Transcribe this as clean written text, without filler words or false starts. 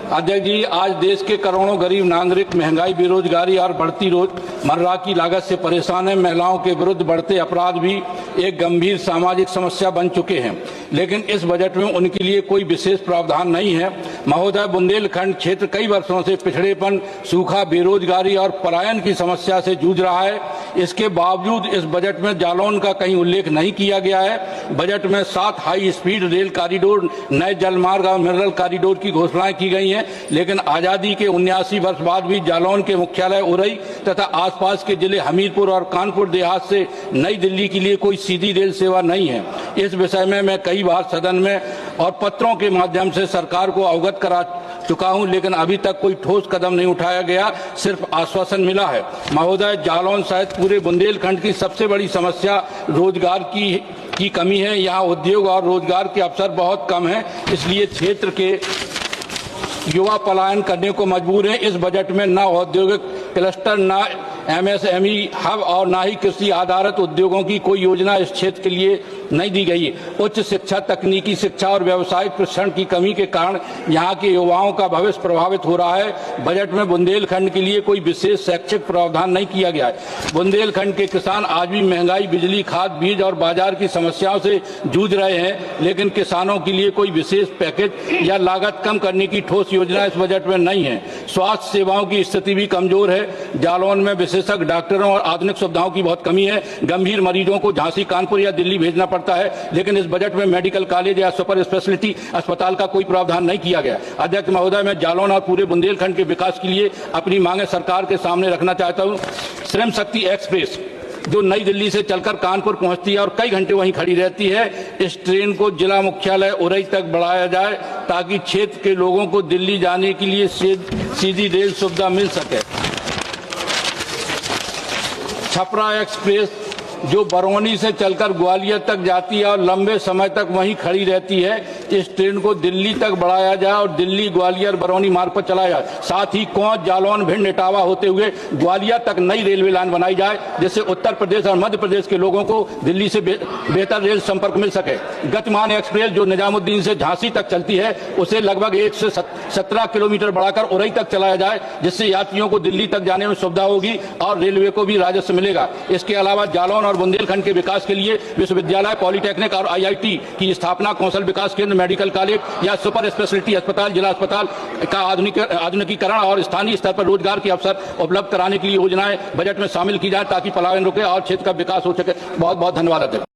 अध्यक्ष जी, आज देश के करोड़ों गरीब नागरिक महंगाई, बेरोजगारी और बढ़ती रोजमर्रा की लागत से परेशान हैं। महिलाओं के विरुद्ध बढ़ते अपराध भी एक गंभीर सामाजिक समस्या बन चुके हैं, लेकिन इस बजट में उनके लिए कोई विशेष प्रावधान नहीं है। महोदय, बुंदेलखंड क्षेत्र कई वर्षों से पिछड़ेपन, सूखा, बेरोजगारी और पलायन की समस्या से जूझ रहा है। इसके बावजूद इस बजट में जालौन का कहीं उल्लेख नहीं किया गया है। बजट में 7 हाई स्पीड रेल कॉरिडोर, नए जलमार्ग और मिनरल कॉरिडोर की घोषणाएं की गई हैं, लेकिन आजादी के 79 वर्ष बाद भी जालौन के मुख्यालय उरई तथा आसपास के जिले हमीरपुर और कानपुर देहात से नई दिल्ली के लिए कोई सीधी रेल सेवा नहीं है। इस विषय में मैं कई बार सदन में और पत्रों के माध्यम से सरकार को अवगत करा चुका हूं, लेकिन अभी तक कोई ठोस कदम नहीं उठाया गया, सिर्फ आश्वासन मिला है। महोदय, जालौन सहित पूरे बुंदेलखंड की सबसे बड़ी समस्या रोजगार की कमी है। यहाँ उद्योग और रोजगार के अवसर बहुत कम हैं, इसलिए क्षेत्र के युवा पलायन करने को मजबूर हैं। इस बजट में न औद्योगिक क्लस्टर, न एमएसएमई हब और न ही कृषि आधारित उद्योगों की कोई योजना इस क्षेत्र के लिए नहीं दी गई है। उच्च शिक्षा, तकनीकी शिक्षा और व्यावसायिक प्रशिक्षण की कमी के कारण यहाँ के युवाओं का भविष्य प्रभावित हो रहा है। बजट में बुंदेलखंड के लिए कोई विशेष शैक्षिक प्रावधान नहीं किया गया है। बुंदेलखंड के किसान आज भी महंगाई, बिजली, खाद, बीज और बाजार की समस्याओं से जूझ रहे हैं, लेकिन किसानों के लिए कोई विशेष पैकेज या लागत कम करने की ठोस योजना इस बजट में नहीं है। स्वास्थ्य सेवाओं की स्थिति भी कमजोर है। जालौन में विशेषज्ञ डॉक्टरों और आधुनिक सुविधाओं की बहुत कमी है। गंभीर मरीजों को झांसी, कानपुर या दिल्ली भेजना पड़ता है, लेकिन इस बजट में मेडिकल कॉलेज या सुपर स्पेशलिटी अस्पताल का कोई प्रावधान नहीं किया गया। अध्यक्ष महोदय, मैं जालौन और पूरे बुंदेलखंड के विकास के लिए अपनी मांगे सरकार के सामने रखना चाहता हूं। श्रम शक्ति एक्सप्रेस जो नई दिल्ली से चलकर कानपुर पहुंचती है और कई घंटे वहीं खड़ी रहती है, इस ट्रेन को जिला मुख्यालय उरई तक बढ़ाया जाए ताकि क्षेत्र के लोगों को दिल्ली जाने के लिए सीधी रेल सुविधा मिल सके। छपरा एक्सप्रेस जो बरौनी से चलकर ग्वालियर तक जाती है और लंबे समय तक वहीं खड़ी रहती है, इस ट्रेन को दिल्ली तक बढ़ाया जाए और दिल्ली, ग्वालियर, बरौनी मार्ग पर चलाया जाए। साथ ही कोंच, जालौन, भिंड, इटावा होते हुए ग्वालियर तक नई रेलवे लाइन बनाई जाए, जिससे उत्तर प्रदेश और मध्य प्रदेश के लोगों को दिल्ली से बेहतर रेल संपर्क मिल सके। गतिमान एक्सप्रेस जो निजामुद्दीन से झांसी तक चलती है, उसे लगभग 1 से 17 किलोमीटर बढ़ाकर उरई तक चलाया जाए, जिससे यात्रियों को दिल्ली तक जाने में सुविधा होगी और रेलवे को भी राजस्व मिलेगा। इसके अलावा जालौन और बुंदेलखंड के विकास के लिए विश्वविद्यालय, पॉलिटेक्निक और आईआईटी की स्थापना, कौशल विकास केंद्र, मेडिकल कॉलेज या सुपर स्पेशलिटी अस्पताल, जिला अस्पताल का आधुनिकीकरण और स्थानीय स्तर पर रोजगार के अवसर उपलब्ध कराने के लिए योजनाएं बजट में शामिल की जाए ताकि पलायन रुके और क्षेत्र का विकास हो सके। बहुत बहुत धन्यवाद।